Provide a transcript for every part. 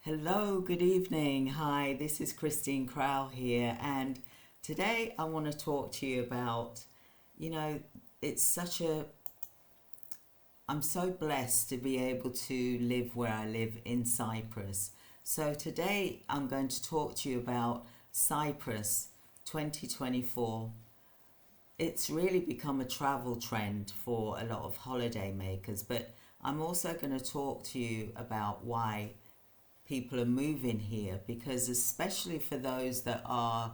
Hello, good evening. Hi, this is Christine Crowle here, and today I want to talk to you about, you know, it's such a, I'm so blessed to be able to live where I live in Cyprus. So today I'm going to talk to you about Cyprus 2024. It's really become a travel trend for a lot of holiday makers, but I'm also going to talk to you about why people are moving here, because especially for those that are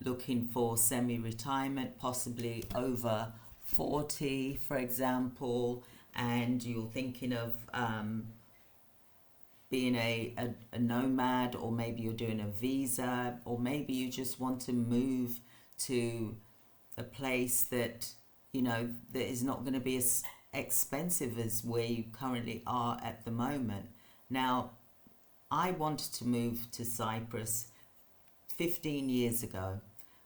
looking for semi-retirement, possibly over 40 for example, and you're thinking of being a nomad, or maybe you're doing a visa, or maybe you just want to move to a place that that is not going to be as expensive as where you currently are at the moment. Now, I wanted to move to Cyprus 15 years ago.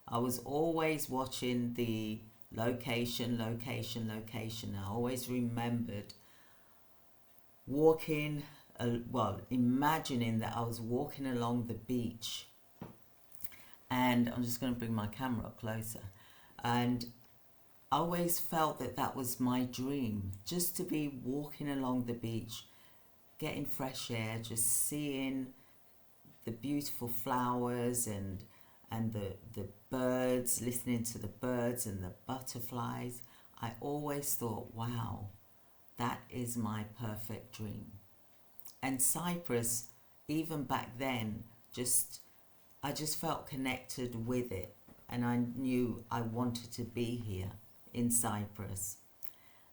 I was always watching the location. I always remembered walking, imagining that I was walking along the beach. And I'm just going to bring my camera up closer. And I always felt that that was my dream, just to be walking along the beach, getting fresh air, just seeing the beautiful flowers and the birds, listening to the birds and the butterflies. I always thought, wow, that is my perfect dream. And Cyprus, even back then, I just felt connected with it, and I knew I wanted to be here in Cyprus.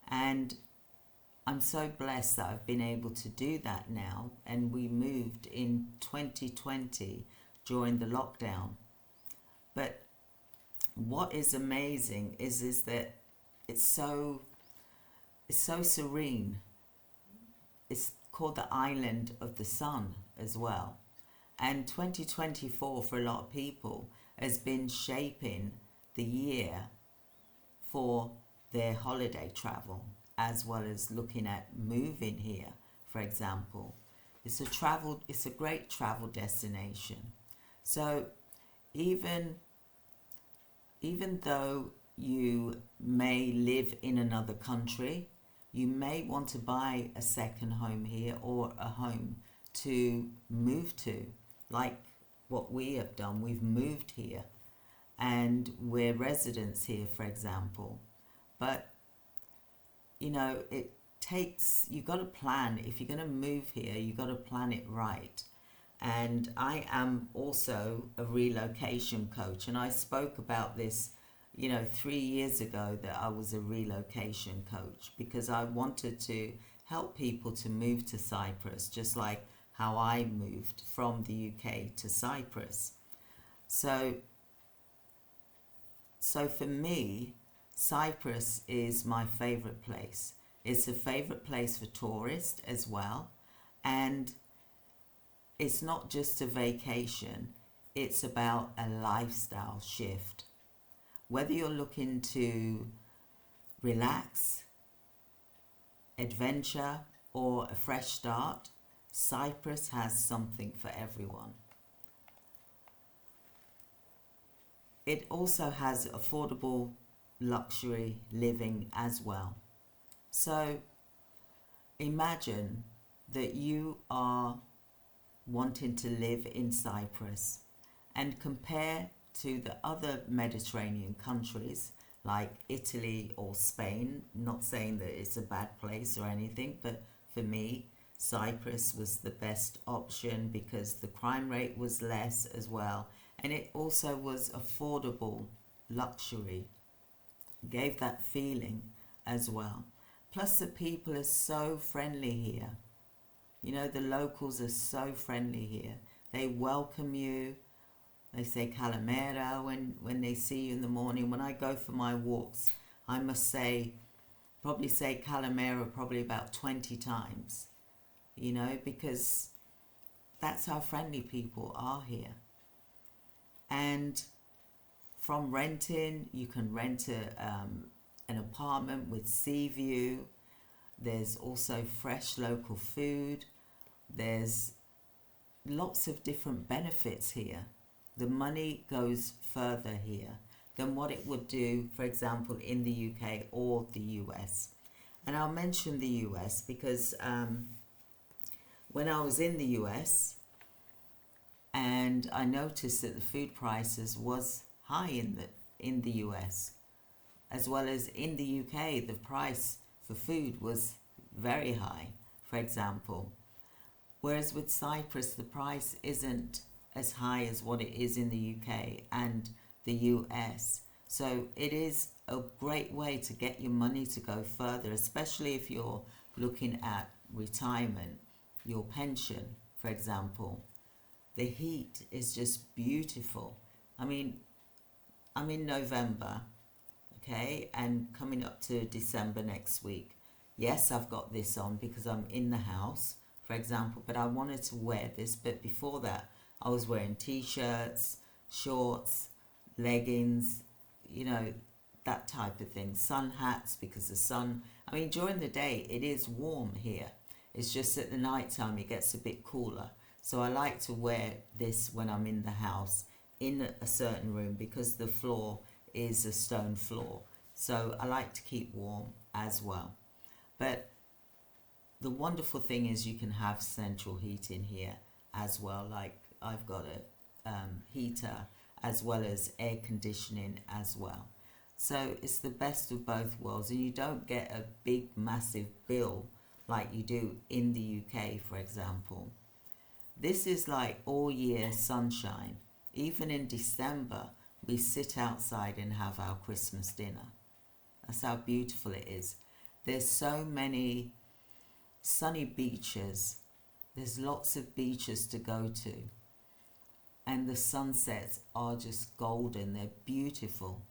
And I'm so blessed that I've been able to do that now, and we moved in 2020 during the lockdown. But what is amazing is that it's so serene. It's called the island of the sun as well. And 2024 for a lot of people has been shaping the year for their holiday travel, as well as looking at moving here, for example. It's a great travel destination. So even though you may live in another country, you may want to buy a second home here, or a home to move to, like what we have done. We've moved here and we're residents here, for example. But you've got to plan. If you're going to move here, you've got to plan it right. And I am also a relocation coach, and I spoke about this 3 years ago, that I was a relocation coach, because I wanted to help people to move to Cyprus, just like how I moved from the UK to Cyprus. So for me, Cyprus is my favorite place. It's a favorite place for tourists as well. And it's not just a vacation, it's about a lifestyle shift. Whether you're looking to relax, adventure, or a fresh start, Cyprus has something for everyone. It also has affordable luxury living as well. So imagine that you are wanting to live in Cyprus, and compare to the other Mediterranean countries like Italy or Spain. Not saying that it's a bad place or anything, but for me, Cyprus was the best option because the crime rate was less as well, and it also was affordable luxury. Gave that feeling as well. Plus, the people are so friendly here. The locals are so friendly here. They welcome you. They say calamera when they see you in the morning. When I go for my walks, I must probably say calamera probably about 20 times, because that's how friendly people are here. And from renting, you can rent an apartment with sea view. There's also fresh local food. There's lots of different benefits here. The money goes further here than what it would do, for example, in the UK or the US. And I'll mention the US because when I was in the US, and I noticed that the food prices was high in the US, as well as in the UK, the price for food was very high, for example. Whereas with Cyprus, the price isn't as high as what it is in the UK and the US. So it is a great way to get your money to go further, especially if you're looking at retirement, your pension, for example. The heat is just beautiful. I mean, I'm in November, okay, and coming up to December next week. Yes, I've got this on because I'm in the house, for example, but I wanted to wear this. But before that, I was wearing t-shirts, shorts, leggings, you know, that type of thing. Sun hats because the sun, I mean, during the day, it is warm here. It's just at the night time, it gets a bit cooler. So I like to wear this when I'm in the house in a certain room because the floor is a stone floor. So I like to keep warm as well. But the wonderful thing is you can have central heating here as well. Like I've got a heater as well as air conditioning as well. So it's the best of both worlds, and you don't get a big massive bill like you do in the UK, for example. This is like all year sunshine. Even in December, we sit outside and have our Christmas dinner. That's how beautiful it is. There's so many sunny beaches. There's lots of beaches to go to. And the sunsets are just golden. They're beautiful.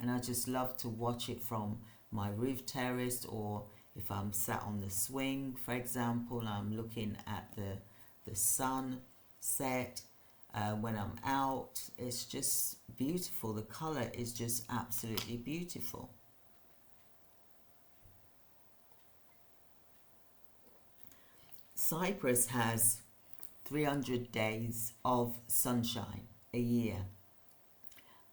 And I just love to watch it from my roof terrace, or if I'm sat on the swing, for example, I'm looking at the sun set when I'm out. It's just beautiful. The color is just absolutely beautiful. Cyprus has 300 days of sunshine a year,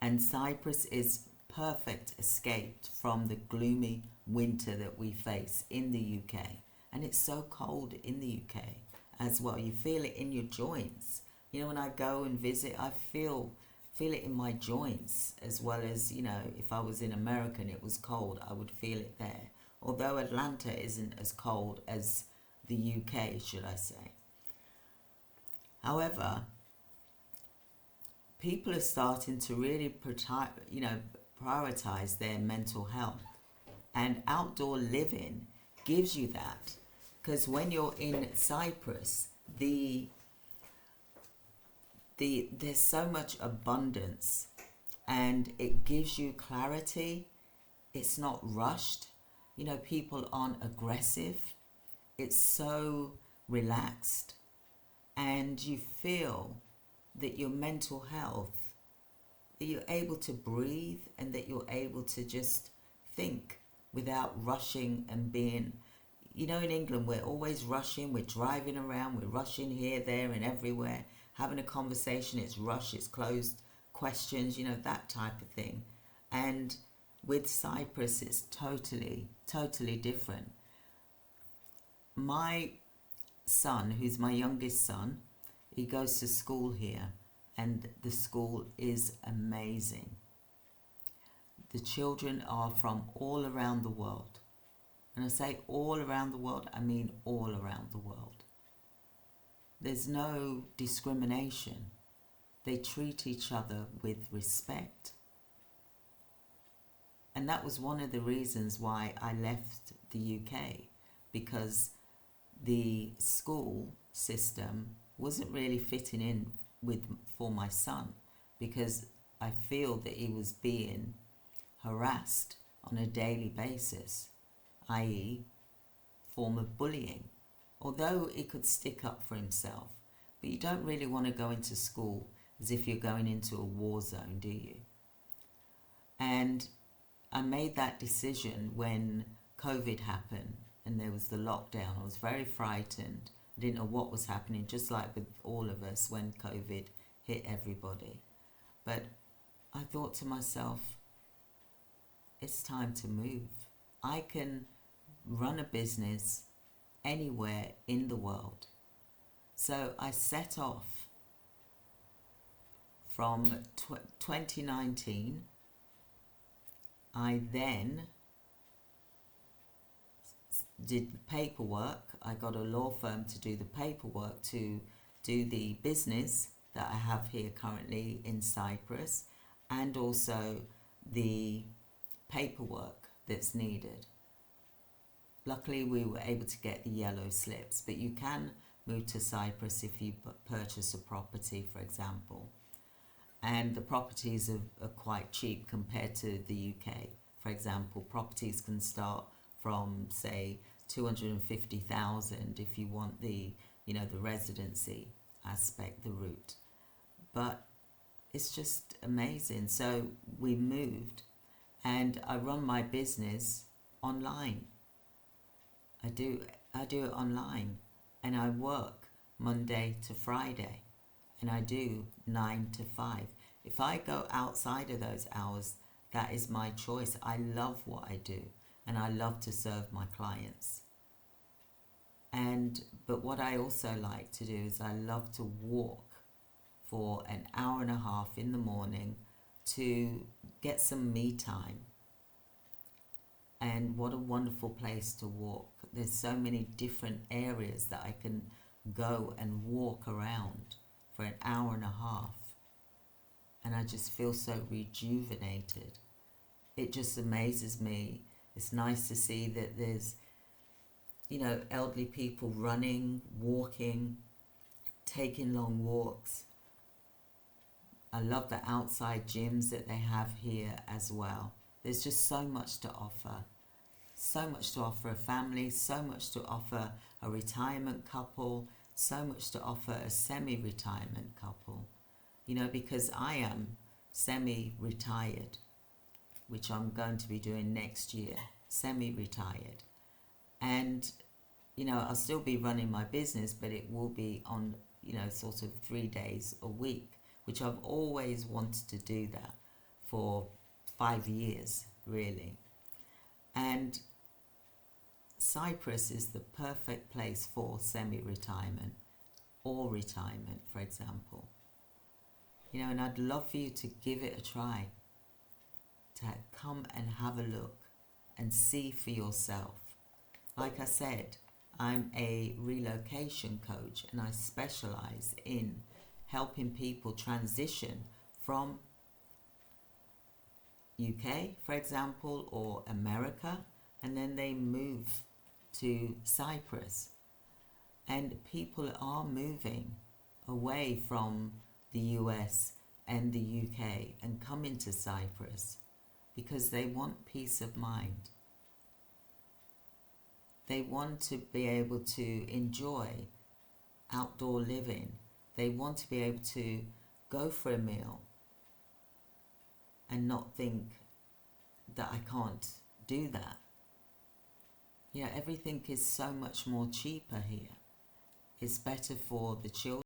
and Cyprus is perfect escape from the gloomy winter that we face in the UK. And it's so cold in the UK as well. You feel it in your joints. You know, when I go and visit, I feel it in my joints, as well as, you know, if I was in America and it was cold, I would feel it there. Although Atlanta isn't as cold as the UK, should I say. However, people are starting to really prioritize their mental health, and outdoor living gives you that, because when you're in Cyprus, there's so much abundance, and it gives you clarity. It's not rushed. You know, people aren't aggressive. It's so relaxed, and you feel that your mental health, that you're able to breathe, and that you're able to just think without rushing and being, you know, in England, we're always rushing, we're driving around, we're rushing here, there, and everywhere, having a conversation, it's rush, it's closed questions, you know, that type of thing. And with Cyprus, it's totally different. My son, who's my youngest son, he goes to school here, and the school is amazing. The children are from all around the world. And I say all around the world, I mean all around the world. There's no discrimination. They treat each other with respect. And that was one of the reasons why I left the UK, because the school system wasn't really fitting in for my son, because I feel that he was being harassed on a daily basis, i.e. form of bullying. Although he could stick up for himself, but you don't really want to go into school as if you're going into a war zone, do you? And I made that decision when COVID happened and there was the lockdown. I was very frightened, I didn't know what was happening, just like with all of us when COVID hit everybody. But I thought to myself, it's time to move. I can run a business anywhere in the world. So I set off from 2019. I then did the paperwork. I got a law firm to do the paperwork to do the business that I have here currently in Cyprus, and also the paperwork that's needed. Luckily, we were able to get the yellow slips, but you can move to Cyprus if you purchase a property, for example. And the properties are quite cheap compared to the UK. For example, properties can start from, say, 250,000 if you want the residency aspect, the route. But it's just amazing. So we moved, and I run my business online. I do it online, and I work Monday to Friday, and I do 9 to 5. If I go outside of those hours, that is my choice. I love what I do, and I love to serve my clients. But what I also like to do is I love to walk for an hour and a half in the morning to get some me time. And what a wonderful place to walk. There's so many different areas that I can go and walk around for an hour and a half. And I just feel so rejuvenated. It just amazes me. It's nice to see that there's, elderly people running, walking, taking long walks. I love the outside gyms that they have here as well. There's just so much to offer. So much to offer a family, so much to offer a retirement couple, so much to offer a semi-retirement couple. Because I am semi-retired, which I'm going to be doing next year, semi-retired. And, I'll still be running my business, but it will be on, sort of 3 days a week, which I've always wanted to do that for 5 years, really. And Cyprus is the perfect place for semi-retirement or retirement, for example. And I'd love for you to give it a try, to come and have a look and see for yourself. Like I said, I'm a relocation coach, and I specialize in helping people transition from UK, for example, or America, and then they move to Cyprus. And people are moving away from the US and the UK and coming to Cyprus because they want peace of mind. They want to be able to enjoy outdoor living. They want to be able to go for a meal and not think that I can't do that. Everything is so much more cheaper here. It's better for the children.